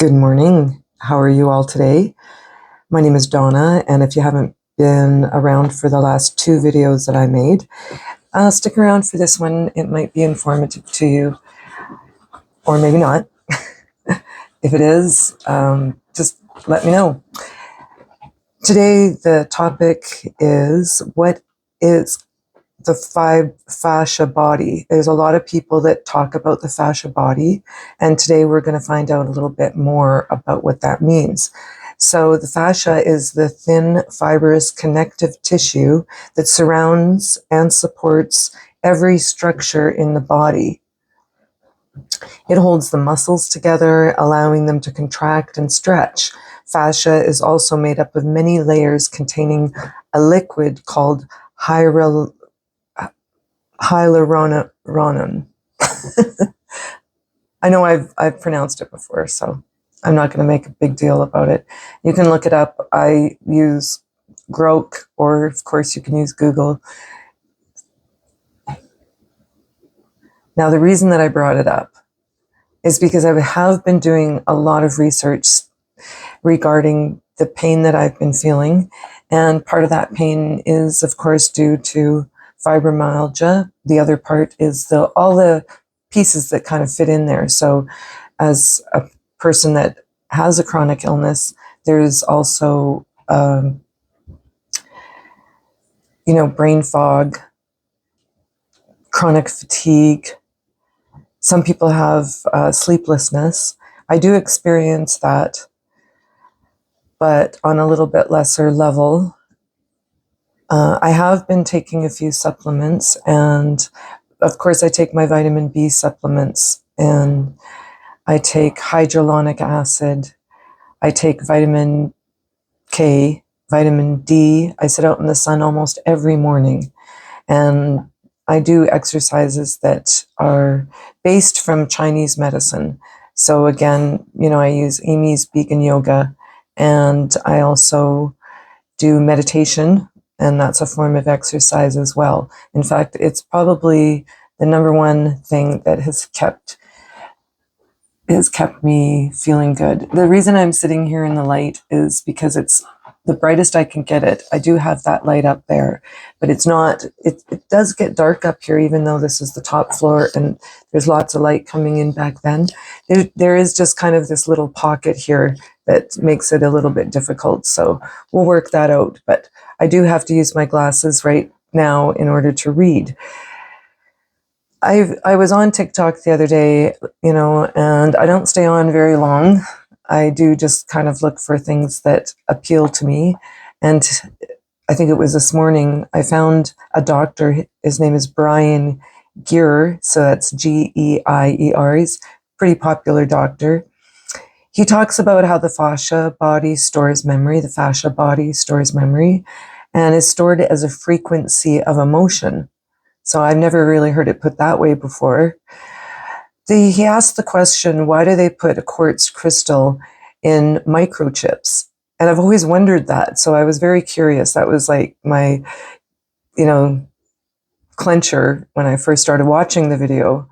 Good morning. How are you all today? My name is Donna, and if you haven't been around for the last two videos that I made, stick around for this one. It might be informative to you, or maybe not. If it is, just let me know. Today, the topic is what is the fascia body. There's a lot of people that talk about the fascia body, and today we're going to find out a little bit more about what that means. So the fascia is the thin, fibrous connective tissue that surrounds and supports every structure in the body. It holds the muscles together, allowing them to contract and stretch. Fascia is also made up of many layers containing a liquid called hyaluronan. I know I've pronounced it before, so I'm not going to make a big deal about it. You can look it up. I use Grok, or of course you can use Google. Now, the reason that I brought it up is because I have been doing a lot of research regarding the pain that I've been feeling. And part of that pain is, of course, due to fibromyalgia. The other part is all the pieces that kind of fit in there. So as a person that has a chronic illness, there's also, brain fog, chronic fatigue. Some people have sleeplessness. I do experience that, but on a little bit lesser level. I have been taking a few supplements, and of course I take my vitamin B supplements, and I take hyaluronic acid, I take vitamin K, vitamin D. I sit out in the sun almost every morning, and I do exercises that are based from Chinese medicine. So again, I use Amy's vegan yoga, and I also do meditation, and that's a form of exercise as well. In fact, it's probably the number one thing that has kept me feeling good. The reason I'm sitting here in the light is because it's the brightest I can get it. I do have that light up there, but it's not, it does get dark up here, even though this is the top floor and there's lots of light coming in back then. There is just kind of this little pocket here that makes it a little bit difficult. So we'll work that out. But I do have to use my glasses right now in order to read. I was on TikTok the other day, and I don't stay on very long. I do just kind of look for things that appeal to me. And I think it was this morning, I found a doctor. His name is Brian Greer. So that's Geier. He's a pretty popular doctor. He talks about how the fascia body stores memory. The fascia body stores memory and is stored as a frequency of emotion. So I've never really heard it put that way before. He asked the question, why do they put a quartz crystal in microchips? And I've always wondered that. So I was very curious. That was like my, clencher when I first started watching the video.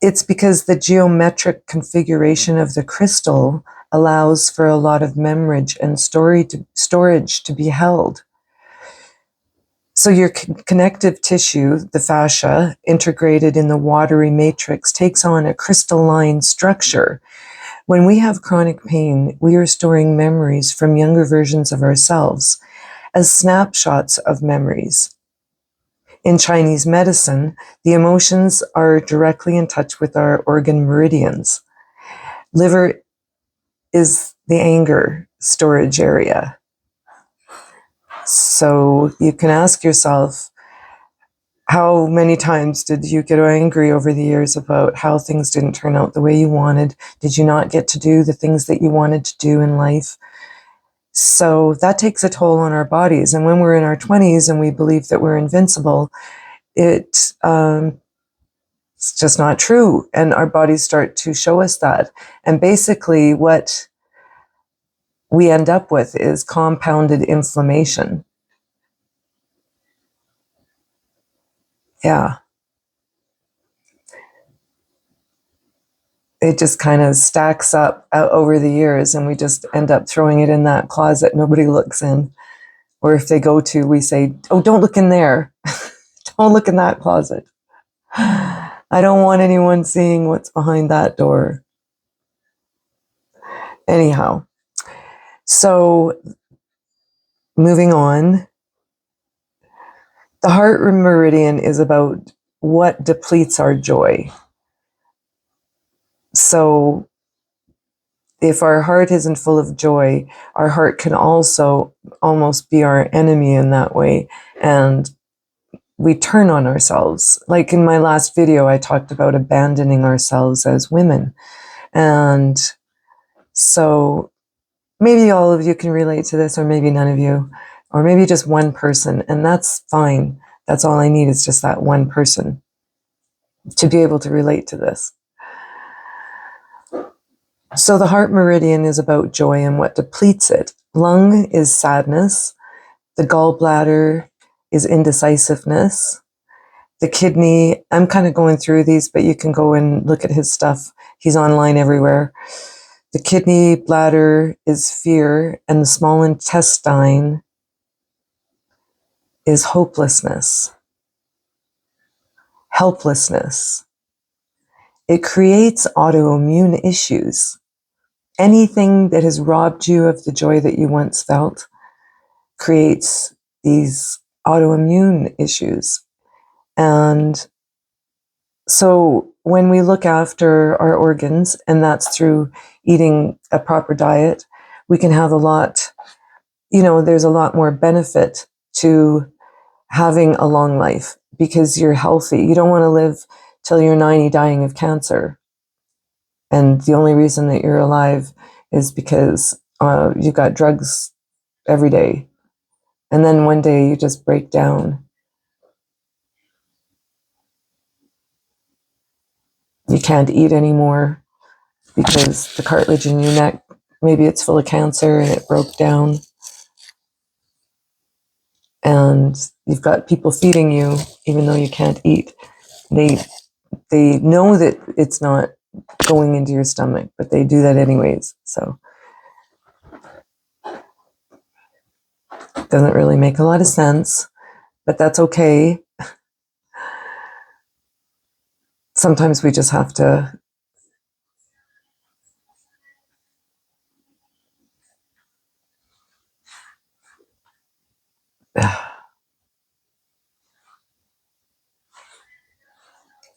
It's because the geometric configuration of the crystal allows for a lot of memory and storage to be held. So your connective tissue, the fascia, integrated in the watery matrix, takes on a crystalline structure. When we have chronic pain, we are storing memories from younger versions of ourselves as snapshots of memories. In Chinese medicine, the emotions are directly in touch with our organ meridians. Liver is the anger storage area. So you can ask yourself, how many times did you get angry over the years about how things didn't turn out the way you wanted? Did you not get to do the things that you wanted to do in life? So that takes a toll on our bodies. And when we're in our 20s and we believe that we're invincible, it's just not true. And our bodies start to show us that. And basically what we end up with is compounded inflammation. Yeah. it just kind of stacks up over the years, and we just end up throwing it in that closet nobody looks in. Or if they go to, we say, oh, don't look in there. Don't look in that closet. I don't want anyone seeing what's behind that door. Anyhow, so moving on, the heart meridian is about what depletes our joy. So if our heart isn't full of joy, our heart can also almost be our enemy in that way. And we turn on ourselves. Like in my last video, I talked about abandoning ourselves as women. And so maybe all of you can relate to this, or maybe none of you, or maybe just one person, and that's fine. That's all I need, is just that one person to be able to relate to this. So the heart meridian is about joy and what depletes it. Lung is sadness. The gallbladder is indecisiveness. The kidney, I'm kind of going through these, but you can go and look at his stuff. He's online everywhere. The kidney, bladder is fear, and the small intestine is hopelessness, helplessness. It creates autoimmune issues. Anything that has robbed you of the joy that you once felt creates these autoimmune issues. And so when we look after our organs, and that's through eating a proper diet, we can have a lot, there's a lot more benefit to having a long life because you're healthy. You don't want to live till you're 90 dying of cancer. And the only reason that you're alive is because you got drugs every day. And then one day you just break down. You can't eat anymore because the cartilage in your neck, maybe it's full of cancer and it broke down. And you've got people feeding you even though you can't eat. They know that it's not going into your stomach, but they do that anyways. So it doesn't really make a lot of sense, but that's okay. Sometimes we just have to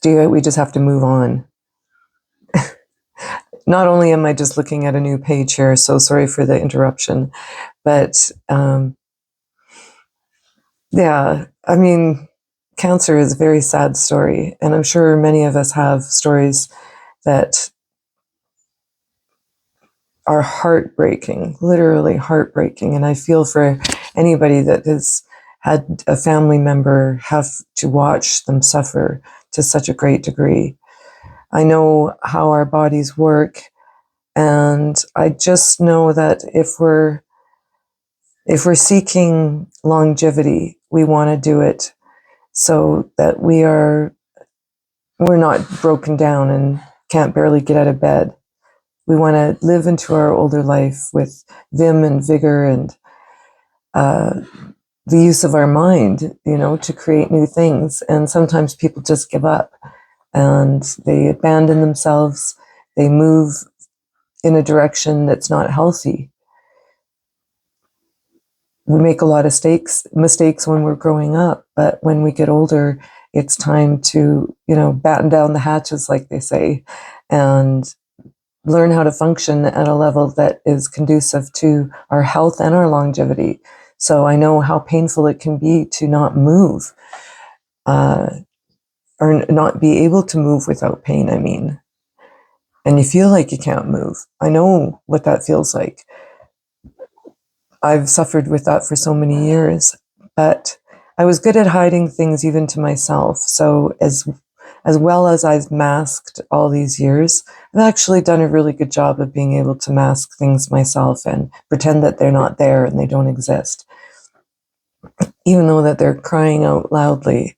we just have to move on. Not only am I just looking at a new page here, so sorry for the interruption, but yeah, I mean, cancer is a very sad story, and I'm sure many of us have stories that are heartbreaking, literally heartbreaking, and I feel for anybody that has had a family member have to watch them suffer to such a great degree. I know how our bodies work, and I just know that if we're seeking longevity, we want to do it so that we're not broken down and can't barely get out of bed. We want to live into our older life with vim and vigor and the use of our mind, to create new things. And sometimes people just give up and they abandon themselves. They move in a direction that's not healthy. We make a lot of mistakes when we're growing up, but when we get older, it's time to, batten down the hatches, like they say, and learn how to function at a level that is conducive to our health and our longevity. So I know how painful it can be to not move, or not be able to move without pain, I mean. And you feel like you can't move. I know what that feels like. I've suffered with that for so many years, but I was good at hiding things even to myself. So as well as I've masked all these years, I've actually done a really good job of being able to mask things myself and pretend that they're not there and they don't exist, even though that they're crying out loudly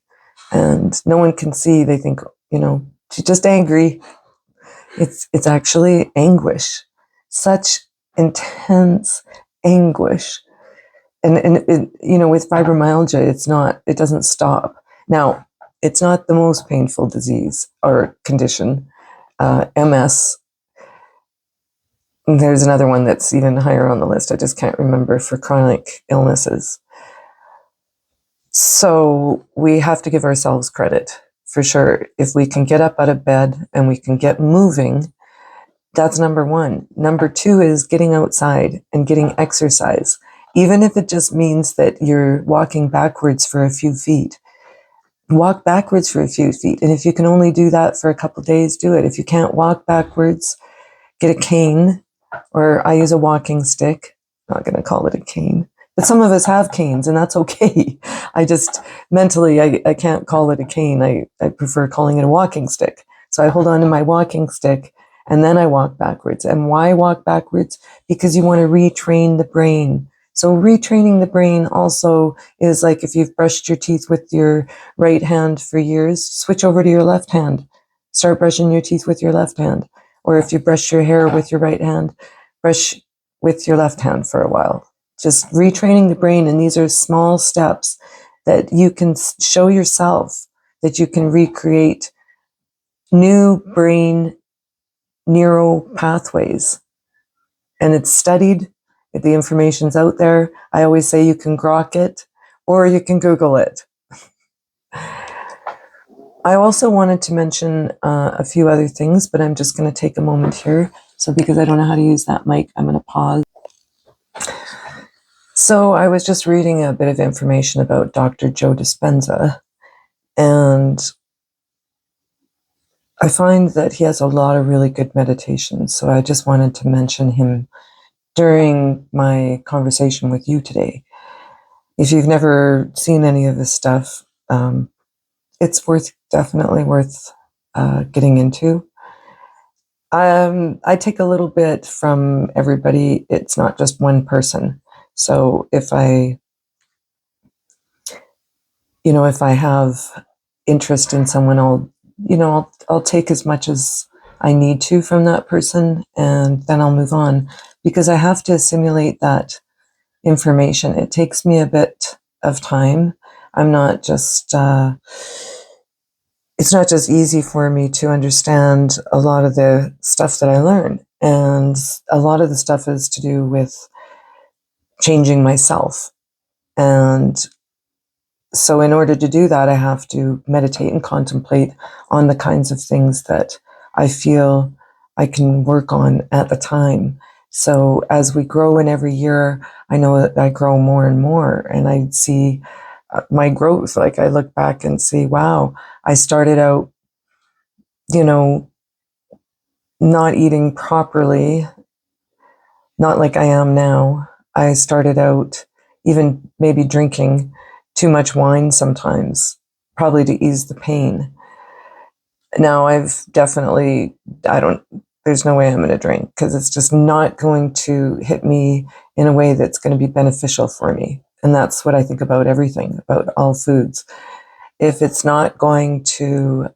and no one can see. They think, she's just angry. It's actually anguish, such intense anguish. And with fibromyalgia, it doesn't stop. Now, it's not the most painful disease or condition. MS, there's another one that's even higher on the list. I just can't remember, for chronic illnesses. So we have to give ourselves credit, for sure. If we can get up out of bed and we can get moving, that's number one. Number two is getting outside and getting exercise. Even if it just means that you're walking backwards for a few feet, walk backwards for a few feet. And if you can only do that for a couple of days, do it. If you can't walk backwards, get a cane, or I use a walking stick. I'm not going to call it a cane, but some of us have canes, and that's okay. I just mentally, I can't call it a cane. I prefer calling it a walking stick. So I hold on to my walking stick and then I walk backwards. And why walk backwards? Because you want to retrain the brain. So retraining the brain also is like, if you've brushed your teeth with your right hand for years, switch over to your left hand. Start brushing your teeth with your left hand. Or if you brush your hair with your right hand, brush with your left hand for a while. Just retraining the brain. And these are small steps that you can show yourself that you can recreate new brain neural pathways. And it's studied. The information's out there. I always say you can grok it or you can Google it. I also wanted to mention a few other things, but I'm just going to take a moment here. So because I don't know how to use that mic, I'm going to pause. So I was just reading a bit of information about Dr. Joe Dispenza, and I find that he has a lot of really good meditations. So I just wanted to mention him during my conversation with you today. If you've never seen any of this stuff, it's definitely worth getting into. I take a little bit from everybody. It's not just one person. So if I have interest in someone, I'll take as much as I need to from that person, and then I'll move on, because I have to assimilate that information. It takes me a bit of time. I'm not just, it's not just easy for me to understand a lot of the stuff that I learn. And a lot of the stuff is to do with changing myself. And so in order to do that, I have to meditate and contemplate on the kinds of things that I feel I can work on at the time. So as we grow in every year, I know that I grow more and more, and I see my growth. Like, I look back and see, wow, I started out, not eating properly, not like I am now. I started out even maybe drinking too much wine sometimes, probably to ease the pain. Now I've definitely, there's no way I'm going to drink, because it's just not going to hit me in a way that's going to be beneficial for me. And that's what I think about everything, about all foods. If it's not going to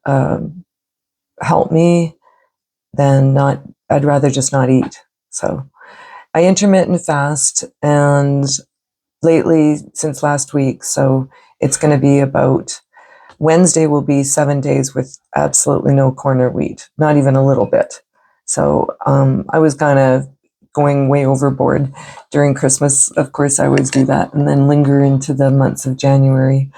help me, then I'd rather just not eat. So I intermittent fast, and lately, since last week, so it's going to be about, Wednesday will be 7 days with absolutely no corner wheat, not even a little bit. So I was kind of going way overboard during Christmas. Of course, I always do that, and then linger into the months of January,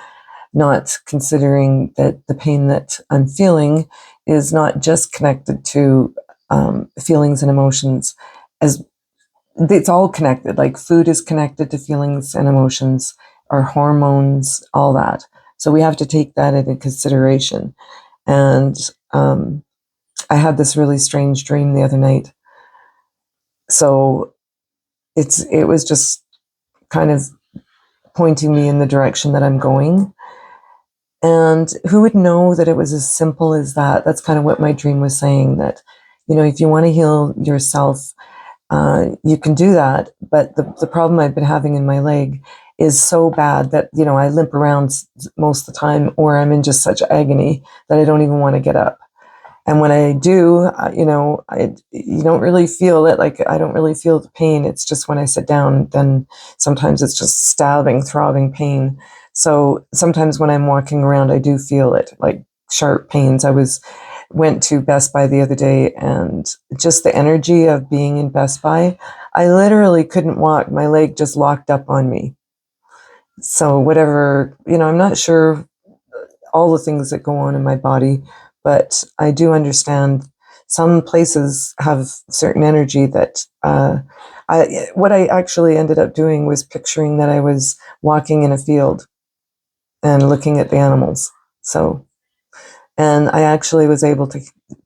not considering that the pain that I'm feeling is not just connected to feelings and emotions, as it's all connected. Like, food is connected to feelings and emotions, our hormones, all that. So we have to take that into consideration. And I had this really strange dream the other night. So it was just kind of pointing me in the direction that I'm going. And who would know that it was as simple as that? That's kind of what my dream was saying, that, if you want to heal yourself, you can do that. But the problem I've been having in my leg is so bad that, I limp around most of the time, or I'm in just such agony that I don't even want to get up. And when I do, you don't really feel it. Like, I don't really feel the pain. It's just when I sit down, then sometimes it's just stabbing, throbbing pain. So sometimes when I'm walking around, I do feel it, like sharp pains. Went to Best Buy the other day, and just the energy of being in Best Buy, I literally couldn't walk. My leg just locked up on me. So whatever, I'm not sure all the things that go on in my body, but I do understand some places have certain energy that what I actually ended up doing was picturing that I was walking in a field and looking at the animals. So, and I actually was able to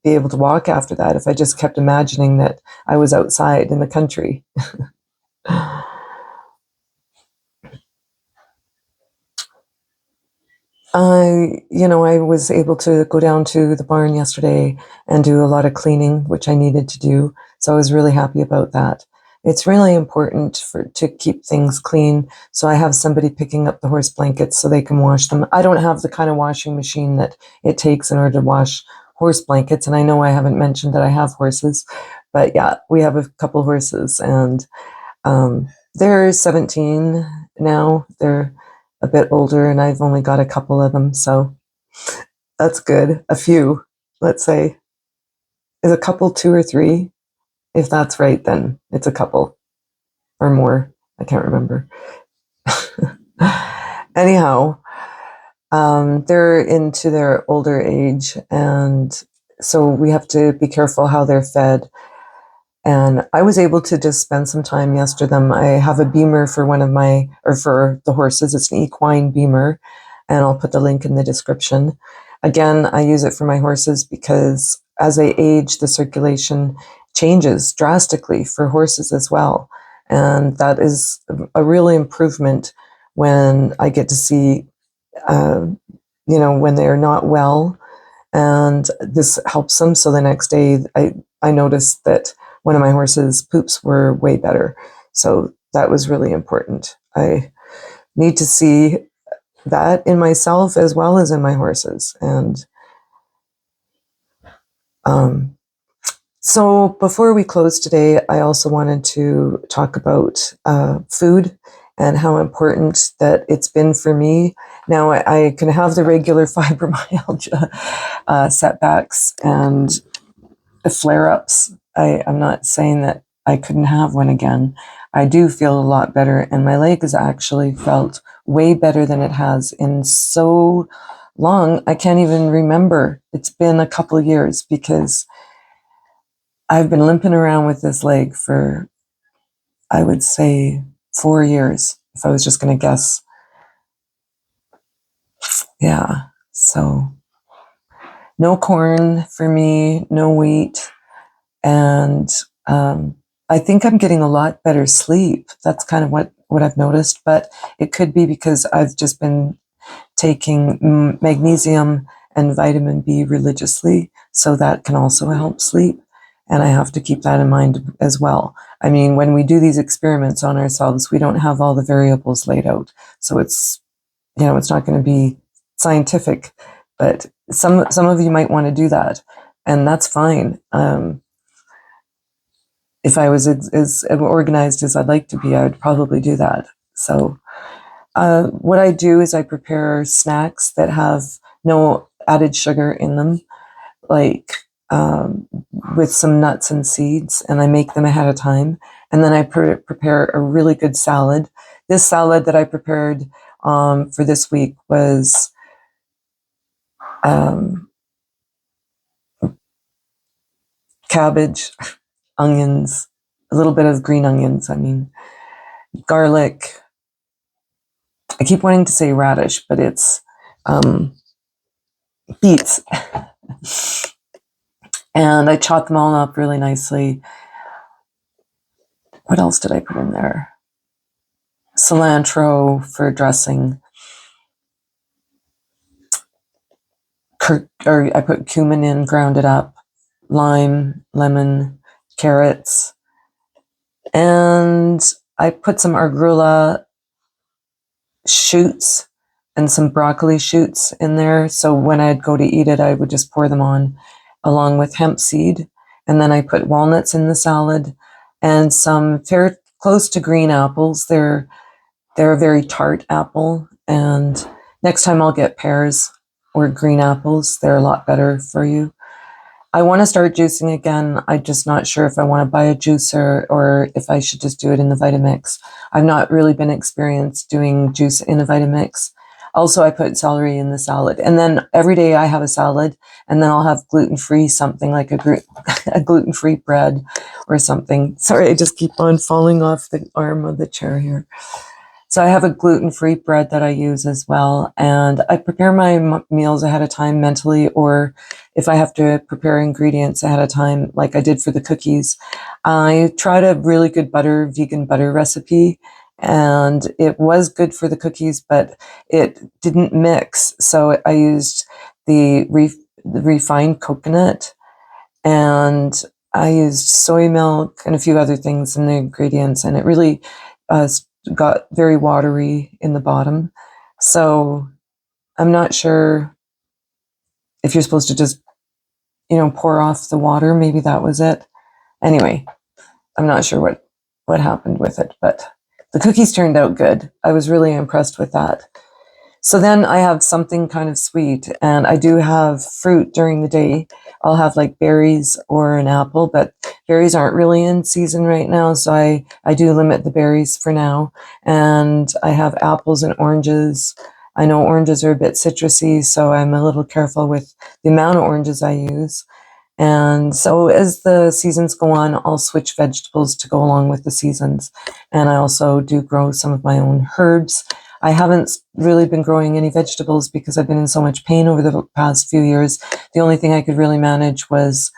be able to walk after that if I just kept imagining that I was outside in the country. I was able to go down to the barn yesterday and do a lot of cleaning, which I needed to do. So I was really happy about that. It's really important to keep things clean. So I have somebody picking up the horse blankets so they can wash them. I don't have the kind of washing machine that it takes in order to wash horse blankets. And I know I haven't mentioned that I have horses, but yeah, we have a couple horses, and they're 17 now. They're a bit older, and I've only got a couple of them, so that's good. A few, let's say. Is a couple two or three? If that's right, then it's a couple or more. I can't remember. Anyhow, they're into their older age, and so we have to be careful how they're fed. And I was able to just spend some time yesterday. I have a beamer for for the horses. It's an equine beamer, and I'll put the link in the description. Again, I use it for my horses because as they age, the circulation changes drastically for horses as well. And that is a real improvement when I get to see, when they're not well, and this helps them. So the next day, I noticed that one of my horses' poops were way better. So that was really important. I need to see that in myself as well as in my horses. And so before we close today, I also wanted to talk about food and how important that it's been for me. Now I can have the regular fibromyalgia setbacks and flare-ups. I'm not saying that I couldn't have one again. I do feel a lot better, and my leg has actually felt way better than it has in so long. I can't even remember. It's been a couple of years because I've been limping around with this leg for, I would say, 4 years, if I was just going to guess. Yeah, so no corn for me, no wheat, and I think I'm getting a lot better sleep. That's kind of what I've noticed, but it could be because I've just been taking magnesium and vitamin B religiously, so that can also help sleep. And I have to keep that in mind as well. I mean, when we do these experiments on ourselves, we don't have all the variables laid out. So it's not going to be scientific, but some of you might want to do that, and that's fine. If I was as organized as I'd like to be, I would probably do that. So what I do is I prepare snacks that have no added sugar in them, like with some nuts and seeds, and I make them ahead of time. And then I prepare a really good salad. This salad that I prepared for this week was cabbage, onions, a little bit of green onions, garlic. I keep wanting to say radish, but it's beets. And I chopped them all up really nicely. What else did I put in there? Cilantro for dressing. I put cumin in, ground it up. Lime, lemon, carrots. And I put some arugula shoots and some broccoli shoots in there. So when I'd go to eat it, I would just pour them on. along with hemp seed. And then I put walnuts in the salad and some close to green apples. They're a very tart apple. And next time I'll get pears or green apples. They're a lot better for you. I want to start juicing again. I'm just not sure if I want to buy a juicer or if I should just do it in the Vitamix. I've not really been experienced doing juice in a Vitamix. Also, I put celery in the salad. And then every day I have a salad, and then I'll have gluten-free something like a gluten-free bread or something. Sorry, I just keep on falling off the arm of the chair here. So I have a gluten-free bread that I use as well. And I prepare my meals ahead of time mentally, or if I have to prepare ingredients ahead of time, like I did for the cookies. I tried a really good vegan butter recipe, and it was good for the cookies, but it didn't mix. So I used the refined coconut, and I used soy milk and a few other things in the ingredients, and it really got very watery in the bottom. So I'm not sure if you're supposed to just, pour off the water. Maybe that was it. Anyway, I'm not sure what happened with it, but the cookies turned out good. I was really impressed with that. So then I have something kind of sweet, and I do have fruit during the day. I'll have like berries or an apple, but berries aren't really in season right now, so I do limit the berries for now. And I have apples and oranges. I know oranges are a bit citrusy, so I'm a little careful with the amount of oranges I use. And so as the seasons go on, I'll switch vegetables to go along with the seasons. And I also do grow some of my own herbs. I haven't really been growing any vegetables because I've been in so much pain over the past few years. The only thing I could really manage was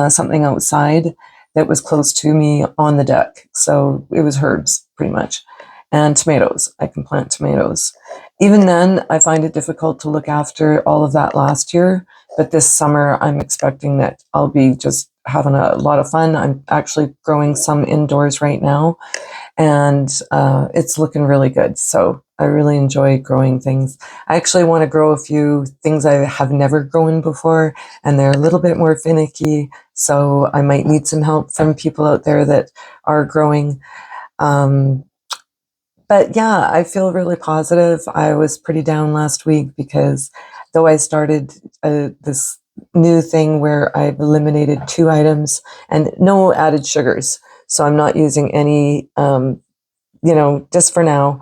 something outside that was close to me on the deck. So it was herbs, pretty much. And tomatoes. I can plant tomatoes. Even then, I find it difficult to look after all of that last year. But this summer, I'm expecting that I'll be just having a lot of fun. I'm actually growing some indoors right now, and it's looking really good. So I really enjoy growing things. I actually want to grow a few things I have never grown before, and they're a little bit more finicky. So I might need some help from people out there that are growing. But yeah, I feel really positive. I was pretty down last week because though I started this new thing where I've eliminated 2 items and no added sugars. So I'm not using any, just for now.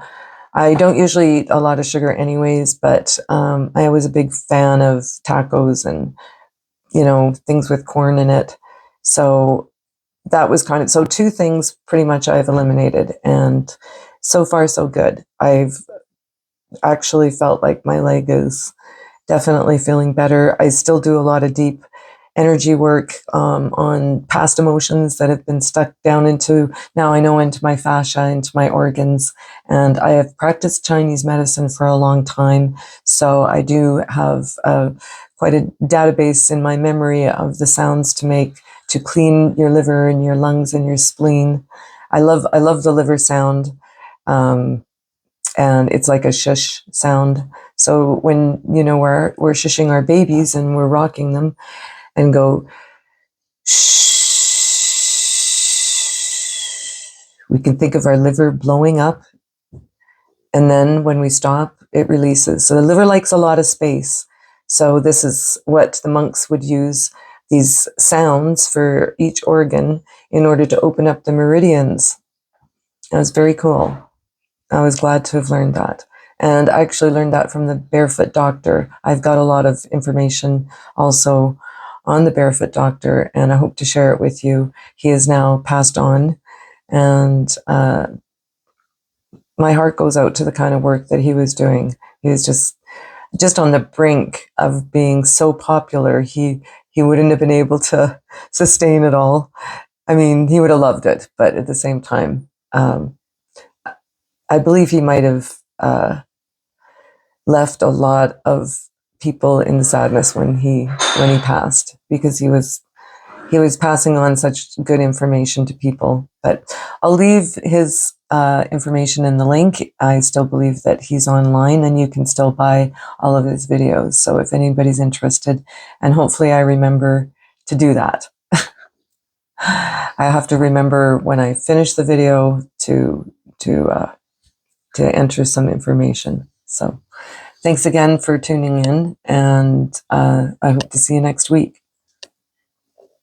I don't usually eat a lot of sugar anyways, but I was a big fan of tacos and, things with corn in it. So that was so 2 things pretty much I've eliminated, and so far so good. I've actually felt like my leg is definitely feeling better. I still do a lot of deep energy work on past emotions that have been stuck down into my fascia, into my organs. And I have practiced Chinese medicine for a long time. So I do have quite a database in my memory of the sounds to make to clean your liver and your lungs and your spleen. I love the liver sound. And it's like a shush sound. So when, we're shushing our babies and we're rocking them and go, shh, we can think of our liver blowing up. And then when we stop, it releases. So the liver likes a lot of space. So this is what the monks would use, these sounds for each organ in order to open up the meridians. That was very cool. I was glad to have learned that. And I actually learned that from the Barefoot Doctor. I've got a lot of information also on the Barefoot Doctor, and I hope to share it with you. He is now passed on, and my heart goes out to the kind of work that he was doing. He was just on the brink of being so popular. He wouldn't have been able to sustain it all. I mean, he would have loved it, but at the same time, I believe he might have left a lot of people in sadness when he passed, because he was passing on such good information to people. But I'll leave his information in the link. I still believe that he's online and you can still buy all of his videos. So if anybody's interested, and hopefully I remember to do that. I have to remember when I finish the video to enter some information. So thanks again for tuning in, and I hope to see you next week.